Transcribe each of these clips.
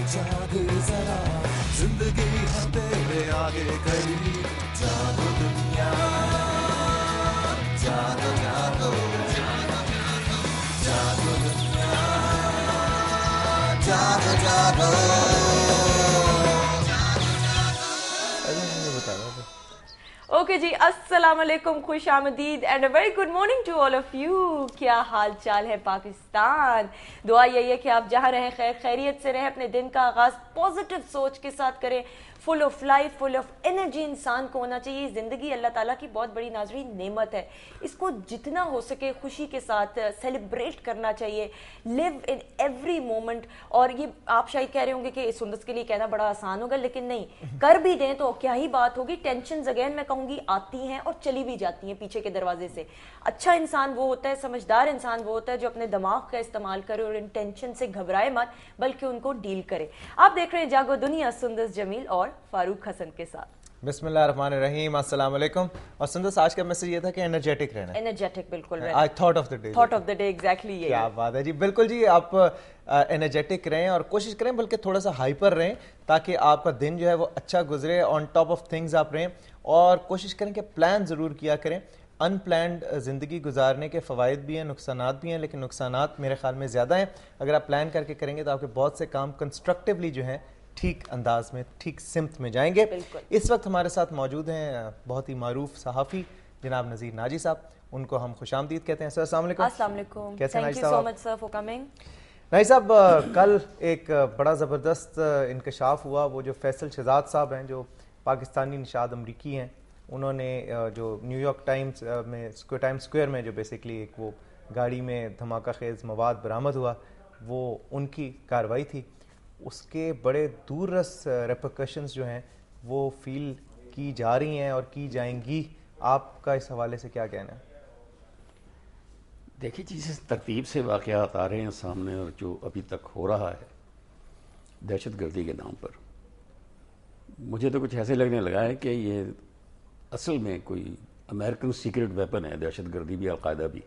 जाग जरा जिंदगी है तेरे आगे खड़ी जागो दुनिया जागो जागो जागो दुनिया जागो जागो ओके जी, अस्सलाम वालेकुम, खुश आमदीद and a very good morning to all of you. क्या हाल चाल है पाकिस्तान? दुआ यही है कि आप जहाँ रहें खैर खैरियत से रहें, अपने दिन का आगाज़ पॉजिटिव सोच के साथ करें, full of life, full of energy इंसान को होना चाहिए। ज़िंदगी अल्लाह ताला की बहुत बड़ी नाज़रीन नेमत है, इसको जितना हो सके खुशी के साथ सेलिब्रेट करना चाहिए, लिव इन एवरी मोमेंट। और ये आप शायद कह रहे होंगे कि सुंदस के लिए कहना बड़ा आसान होगा, लेकिन नहीं, कर भी दें तो क्या ही बात होगी। टेंशन अगेन मैं कहूँगी आती हैं और चली भी जाती हैं पीछे के दरवाजे से। अच्छा इंसान वो होता है, समझदार इंसान वो होता है जो अपने दिमाग का इस्तेमाल करे और इन टेंशन से घबराए मत, बल्कि उनको डील करे। आप देख रहे हैं जागो दुनिया सुंदस जमील और फारूक हसन के साथ। बिस्मिल्लाहिर्रहमानिर्रहीम, अस्सलाम वालेकुम। और सुंदस, आज का मैसेज ये था कि एनर्जेटिक रहना। एनर्जेटिक, बिल्कुल। आज thought of the day, exactly ये। क्या बात है जी, बिल्कुल जी। आप एनर्जेटिक रहें और कोशिश करें बल्कि थोड़ा सा हाइपर रहें, ताकि आपका दिन जो है वो अच्छा गुजरे, ऑन टॉप ऑफ थिंग्स आप रहें। और कोशिश करें कि प्लान ज़रूर किया करें। अनप्लान्ड ज़िंदगी गुजारने के फ़वाइद भी हैं, नुकसानात भी हैं, लेकिन नुकसानात मेरे ख्याल में ज़्यादा हैं। अगर आप प्लान करके करेंगे तो आपके बहुत से काम कंस्ट्रक्टिवली जो हैं ठीक अंदाज में, ठीक सिमत में जाएंगे। इस वक्त हमारे साथ मौजूद हैं बहुत ही मारूफ सहाफ़ी जनाब नज़ीर नाजी साहब, उनको हम खुशामदीद कहते हैं। सर अस्सलाम वालेकुम। अस्सलाम वालेकुम, कैसे हैं thank you so much sir for coming. Nazi साहब, कल एक बड़ा ज़बरदस्त इंकशाफ हुआ। वो जो फैसल शहजाद साहब हैं, जो पाकिस्तानी निशाद अमरीकी हैं, उन्होंने जो न्यूयॉर्क टाइम्स में टाइम्स स्क्वायर में जो बेसिकली एक वो गाड़ी में धमाका खेज मवाद बरामद हुआ, वो उनकी कार्रवाई थी। उसके बड़े दूररस रेपरकशंस जो हैं वो फील की जा रही हैं और की जाएंगी। आपका इस हवाले से क्या कहना है? देखिए, जिस तरतीब से वाक़यात आ रहे हैं सामने और जो अभी तक हो रहा है दहशत गर्दी के नाम पर, मुझे तो कुछ ऐसे लगने लगा है कि ये असल में कोई अमेरिकन सीक्रेट वेपन है, दहशत गर्दी भी, अलकायदा भी।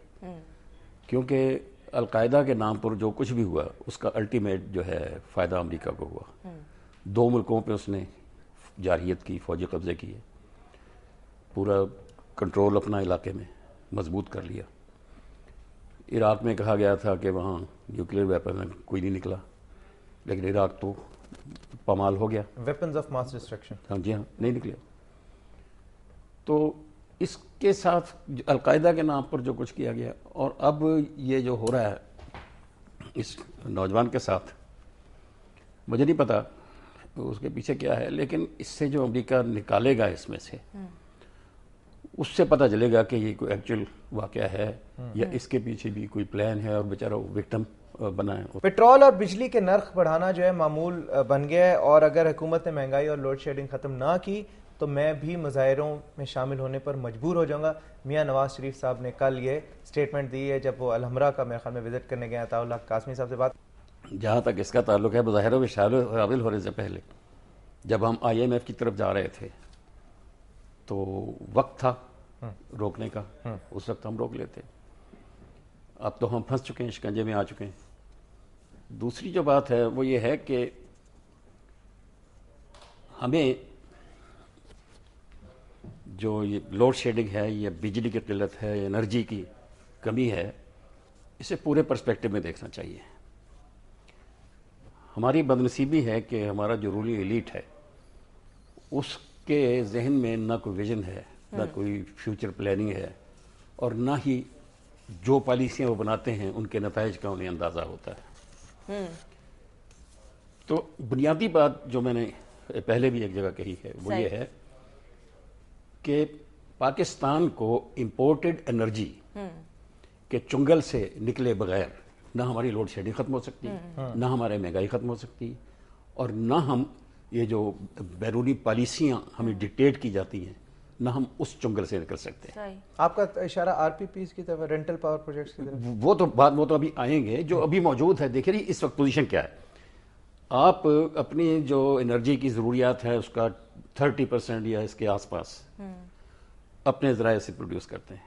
क्योंकि अलकायदा के नाम पर जो कुछ भी हुआ उसका अल्टीमेट जो है फ़ायदा अमेरिका को हुआ। दो मुल्कों पे उसने जारहियत की, फ़ौजी कब्ज़े किए, पूरा कंट्रोल अपना इलाके में मजबूत कर लिया। इराक़ में कहा गया था कि वहाँ न्यूक्लियर वेपन कोई नहीं निकला, लेकिन इराक़ तो पामाल हो गया, वेपन्स ऑफ मास डिस्ट्रक्शन। हाँ जी, हाँ, नहीं निकले। तो इसके साथ अलकायदा के नाम पर जो कुछ किया गया, और अब ये जो हो रहा है इस नौजवान के साथ, मुझे नहीं पता उसके पीछे क्या है, लेकिन इससे जो अमेरिका निकालेगा इसमें से, उससे पता चलेगा कि ये कोई एक्चुअल वाक़या है या इसके पीछे भी कोई प्लान है और बेचारा विक्टिम बना है। पेट्रोल और बिजली के नर्ख बढ़ाना जो है मामूल बन गया है, और अगर हुकूमत ने महंगाई और लोड शेडिंग ख़त्म ना की तो मैं भी मुजाहिरों में शामिल होने पर मजबूर हो जाऊंगा। मियां नवाज शरीफ साहब ने कल ये स्टेटमेंट दी है जब वो अलहमरा का मेरे ख्याल में विजिट करने गए। अताउल्लाह कासमी साहब से बात। जहाँ तक इसका ताल्लुक है, मुजाहिरों में शामिल होने से पहले जब हम IMF की तरफ जा रहे थे तो वक्त था रोकने का, उस वक्त हम रोक लेते। अब तो हम फंस चुके हैं, शिकंजे में आ चुके हैं। दूसरी जो बात है वो ये है कि हमें जो ये लोड शेडिंग है, ये बिजली की किल्लत है, एनर्जी की कमी है, इसे पूरे पर्सपेक्टिव में देखना चाहिए। हमारी बदनसीबी है कि हमारा जो रूलिंग एलीट है उसके जहन में ना कोई विजन है, ना कोई फ्यूचर प्लानिंग है, और ना ही जो पॉलिसियाँ वो बनाते हैं उनके नताइज का उन्हें अंदाज़ा होता है। तो बुनियादी बात जो मैंने पहले भी एक जगह कही है वो ये है कि पाकिस्तान को इंपोर्टेड एनर्जी के चुंगल से निकले बगैर ना हमारी लोड शेडिंग ख़त्म हो सकती, ना हमारे महंगाई ख़त्म हो सकती, और ना हम ये जो बैरूनी पॉलिसियाँ हमें डिक्टेट की जाती हैं, ना हम उस चुंगल से निकल सकते हैं। आपका इशारा RPPs की तरफ, रेंटल पावर प्रोजेक्ट्स की तरफ? वो तो अभी आएंगे। जो अभी मौजूद है, देखिए इस वक्त पोजीशन क्या है। आप अपनी जो एनर्जी की ज़रूरियात है उसका 30% या इसके आसपास अपने ज़राए से प्रोड्यूस करते हैं,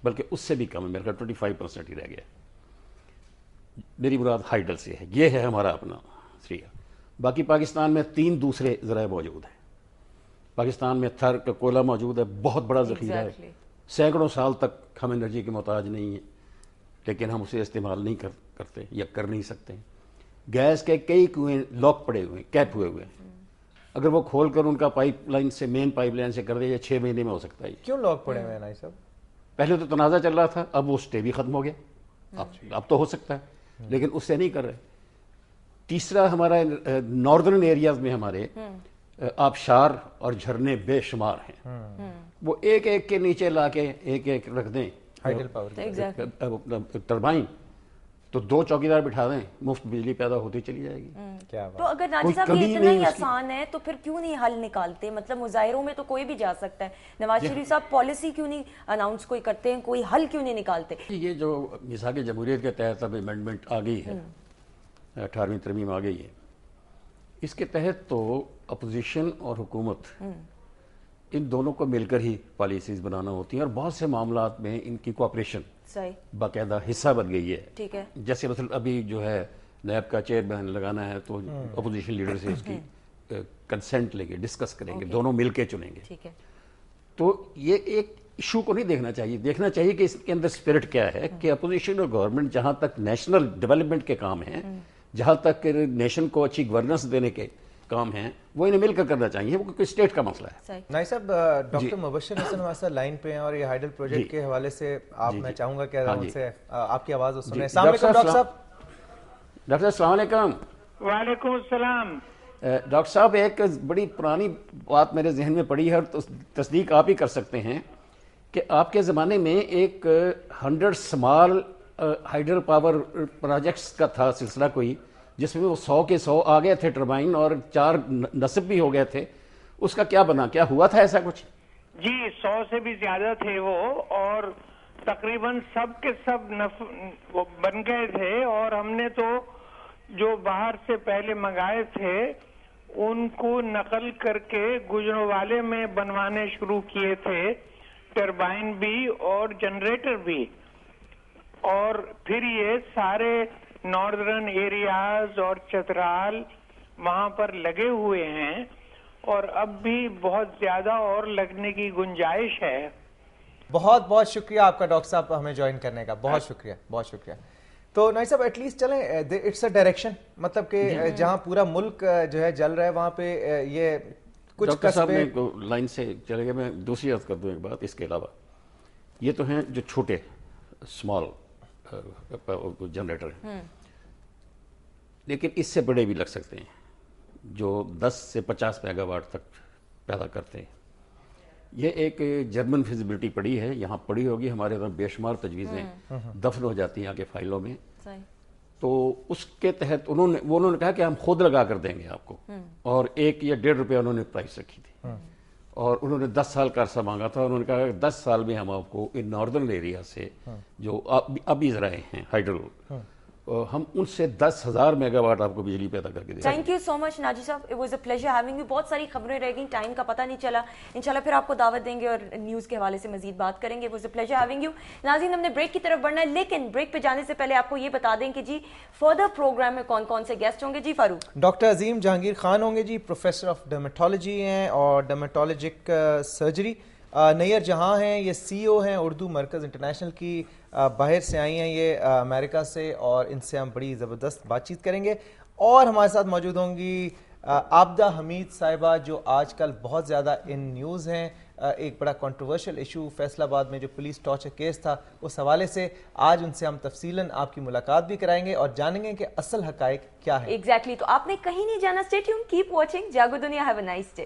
बल्कि उससे भी कम है, मेरे ख्याल 25% ही रह गया। मेरी मुराद हाइडल से है, ये है हमारा अपना जरिया। باقی پاکستان میں 3 دوسرے ذرائع موجود ہیں. پاکستان میں تھر کا کوئلہ موجود ہے, بہت بڑا ذخیرہ ہے, سینکڑوں سال تک ہم انرجی کے محتاج نہیں ہیں, لیکن ہم اسے استعمال نہیں کرتے یا کر نہیں سکتے. گیس کے کئی کنویں لاک پڑے ہوئے ہیں, کیپ ہوئے ہوئے ہیں. اگر وہ کھول کر ان کا پائپ لائن سے, مین پائپ لائن سے کر دے, 6 مہینے میں ہو سکتا ہے. کیوں لاک پڑے ہوئے ہیں نائی صاحب؟ پہلے تو تنازع چل رہا تھا, اب وہ اسٹے بھی ختم ہو گیا, اب تو ہو سکتا ہے, لیکن اس سے نہیں کر رہے. تیسرا ہمارا ناردرن ایریاز میں ہمارے آبشار اور جھرنے بے شمار ہیں, وہ ایک ایک کے نیچے لا کے ایک ایک رکھ دیں ہائیڈل پاور ٹربائن, تو 2 چوکیدار بٹھا دیں, مفت بجلی پیدا ہوتی چلی جائے گی. تو اگر ناجی صاحب یہ اتنا ہی آسان ہے تو پھر کیوں نہیں حل نکالتے؟ مطلب مظاہروں میں تو کوئی بھی جا سکتا ہے, نواز شریف صاحب پالیسی کیوں نہیں اناؤنس کوئی کرتے ہیں, کوئی حل کیوں نہیں نکالتے؟ یہ جو میثاق جمہوریت کے تحت اب امینڈمنٹ آ گئی ہے, 18ویں ترمیم آ گئی ہے, اس کے تحت تو اپوزیشن اور حکومت ان دونوں کو مل کر ہی پالیسیز بنانا ہوتی ہیں, اور بہت سے معاملات میں ان کی کوآپریشن باقاعدہ حصہ بن گئی ہے. ٹھیک ہے, جیسے مثلا ابھی جو ہے نیب کا چیئرمین لگانا ہے تو اپوزیشن لیڈر سے اس کی کنسنٹ لیں گے, ڈسکس کریں گے, دونوں مل کے چنیں گے. ٹھیک ہے, تو یہ ایک ایشو کو نہیں دیکھنا چاہیے, دیکھنا چاہیے کہ اس کے اندر اسپرٹ کیا ہے, کہ اپوزیشن اور گورنمنٹ جہاں تک نیشنل ڈیولپمنٹ کے کام ہیں, جہاں تک نیشن کو اچھی گورننس دینے کے کام ہیں, وہ انہیں مل کر کرنا چاہیے, وہ کوئی اسٹیٹ کا مسئلہ ہے. نائی صاحب, ڈاکٹر مبشر حسن ہمارے ساتھ لائن پہ ہیں, اور یہ ہائیڈل پروجیکٹ کے حوالے سے آپ, میں چاہوں گا کہ ان سے آپ کی آواز سنیں. السلام علیکم ڈاکٹر صاحب. ڈاکٹر السلام علیکم. وعلیکم السلام. ڈاکٹر صاحب, ایک بڑی پرانی بات میرے ذہن میں پڑی ہے, اور تصدیق آپ ہی کر سکتے ہیں, کہ آپ کے زمانے میں ایک 100 اسمال ہائیڈل پاور پروجیکٹس کا تھا سلسلہ کوئی, جس میں وہ 100 کے 100 آ گئے تھے ٹربائن, اور 4 نصب بھی ہو گئے تھے. اس کا کیا بنا, کیا ہوا تھا ایسا کچھ؟ جی 100 سے بھی زیادہ تھے وہ, اور تقریباً سب کے سب بن گئے تھے, اور ہم نے تو جو باہر سے پہلے منگائے تھے ان کو نقل کر کے گجرانوالے میں بنوانے شروع کیے تھے, ٹربائن بھی اور جنریٹر بھی. اور پھر یہ سارے ناردرن ایریاز اور چترال وہاں پر لگے ہوئے ہیں, اور اب بھی بہت زیادہ اور لگنے کی گنجائش ہے. بہت بہت شکریہ آپ کا ڈاکٹر صاحب ہمیں جوائن کرنے کا, بہت شکریہ, بہت شکریہ. تو نائی صاحب, ایٹ لیسٹ چلیں, اٹس اے ڈائریکشن, مطلب کہ جہاں پورا ملک جو ہے جل رہا ہے, وہاں پہ یہ کچھ ڈاکٹر صاحب نے لائن سے چلے گئے. میں دوسری عرض کر دوں ایک بات اس کے علاوہ, یہ تو ہیں جو چھوٹے اسمال جنریٹر ہیں, لیکن اس سے بڑے بھی لگ سکتے ہیں, جو 10 سے 50 میگا واٹ تک پیدا کرتے ہیں. یہ ایک جرمن فیزیبلٹی پڑی ہے, یہاں پڑی ہوگی, ہمارے یہاں بے شمار تجویزیں دفن ہو جاتی ہیں آگے فائلوں میں. تو اس کے تحت انہوں نے کہا کہ ہم خود لگا کر دیں گے آپ کو, اور 1 یا 1.5 روپے انہوں نے پرائس رکھی تھی, اور انہوں نے 10 سال کا عرصہ مانگا تھا. انہوں نے کہا کہ 10 سال میں ہم آپ کو ان ناردرن ایریا سے جو ابھی ذرائع ہیں ہائیڈل, ہم ان سے 10,000 میگا واٹ آپ کو بجلی پیدا کر کے دیں. Thank you so much Naji صاحب, it was a pleasure having you. بہت ساری خبریں رہ گئیں, ٹائم کا پتہ نہیں چلا, انشاءاللہ پھر آپ کو دعوت دیں گے اور نیوز کے حوالے سے مزید بات کریں گے. It was a pleasure having you. ناظرین, ہم نے بریک کی طرف بڑھنا ہے, لیکن بریک پہ جانے سے پہلے آپ کو یہ بتا دیں کہ جی فردر پروگرام میں کون کون سے گیسٹ ہوں گے. جی فاروق. ڈاکٹر عظیم جہانگیر خان ہوں گے جی, پروفیسر آف ڈرمیٹالوجی ہیں اور ڈرمیٹالوجک سرجری. نیر جہاں ہیں, یہ سی او ہیں اردو مرکز انٹرنیشنل کی, باہر سے آئی ہیں یہ امریکہ سے, اور ان سے ہم بڑی زبردست بات چیت کریں گے. اور ہمارے ساتھ موجود ہوں گی عابدہ حمید صاحبہ, جو آج کل بہت زیادہ ان نیوز ہیں. ایک بڑا کنٹروورشل ایشو فیصل آباد میں جو پولیس ٹارچر کیس تھا, اس حوالے سے آج ان سے ہم تفصیلاً آپ کی ملاقات بھی کرائیں گے اور جانیں گے کہ اصل حقائق کیا ہے. ایگزیکٹلی. تو آپ نے کہیں نہیں جانا, اسٹے ٹیون, کیپ واچنگ جاگو دنیا. Have a nice day.